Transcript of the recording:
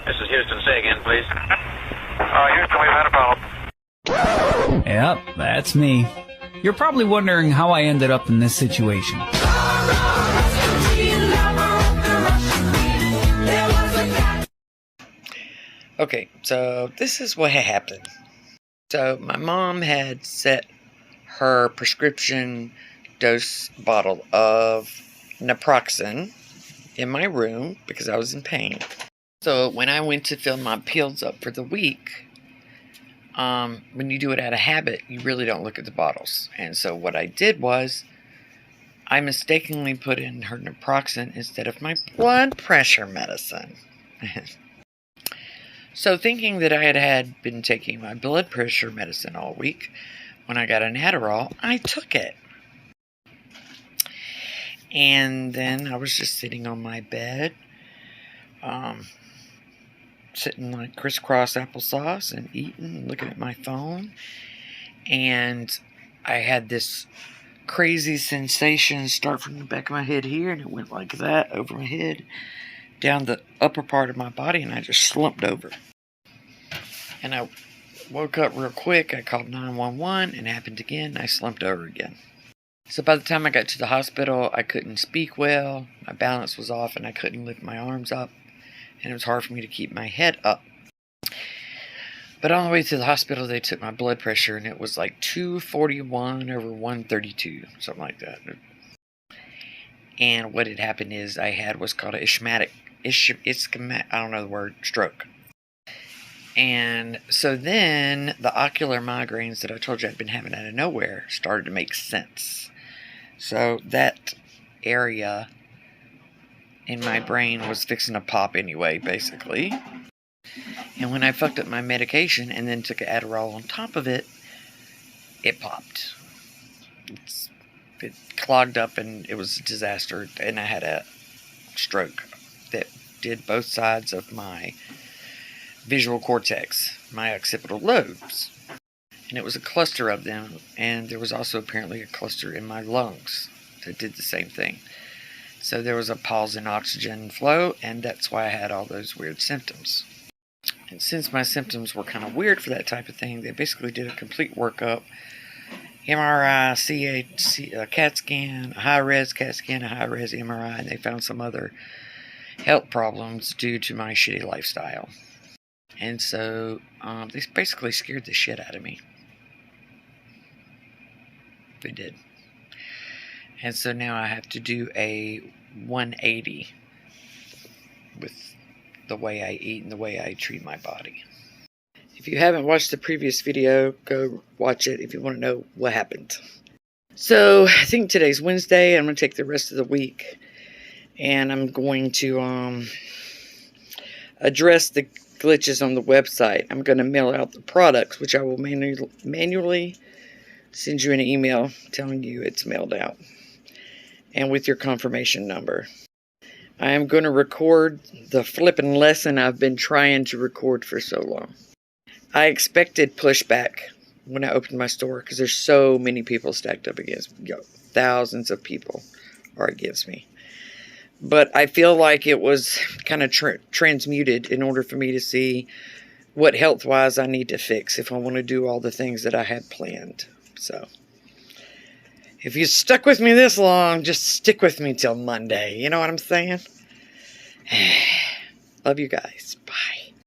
This is Houston. Say again, please. Houston, we've had a problem. Yep, that's me. You're probably wondering how I ended up in this situation. Okay, so this is what happened. So my mom had set her prescription dose bottle of naproxen in my room because I was in pain. So when I went to fill my pills up for the week, when you do it out of habit, you really don't look at the bottles. And so what I did was I mistakenly put in her naproxen instead of my blood pressure medicine. So thinking that I had been taking my blood pressure medicine all week, when I got an Adderall, I took it. And then I was just sitting on my bed, sitting like crisscross applesauce and eating and looking at my phone. And I had this crazy sensation start from the back of my head here, and it went like that over my head, down the upper part of my body, and I just slumped over. And I woke up real quick. I called 911, and it happened again. I slumped over again. So by the time I got to the hospital, I couldn't speak well. My balance was off, and I couldn't lift my arms up. And it was hard for me to keep my head up. But on the way to the hospital, they took my blood pressure, and it was like 241 over 132, something like that. And what had happened is I had what's called an ischemic, I don't know the word, stroke. And so then the ocular migraines that I told you I'd been having out of nowhere started to make sense. So that area in my brain was fixing to pop anyway, basically. And when I fucked up my medication and then took an Adderall on top of it, it popped. It clogged up and it was a disaster. And I had a stroke that did both sides of my visual cortex, my occipital lobes. And it was a cluster of them, and there was also apparently a cluster in my lungs that did the same thing. So there was a pause in oxygen flow, and that's why I had all those weird symptoms. And since my symptoms were kind of weird for that type of thing, they basically did a complete workup, MRI, CAT scan, a high-res CAT scan, a high-res MRI, and they found some other health problems due to my shitty lifestyle. And so they basically scared the shit out of me. They did. And so now I have to do a 180 with the way I eat and the way I treat my body. If you haven't watched the previous video, go watch it if you want to know what happened. So I think today's Wednesday. I'm going to take the rest of the week, and I'm going to address the glitches on the website. I'm going to mail out the products, which I will manually send you an email telling you it's mailed out, and with your confirmation number. I am going to record the flippin' lesson I've been trying to record for so long. I expected pushback when I opened my store because there's so many people stacked up against me. Thousands of people are against me. But I feel like it was kind of transmuted in order for me to see what health-wise I need to fix if I want to do all the things that I had planned. So, if you stuck with me this long, just stick with me till Monday. You know what I'm saying? Love you guys. Bye.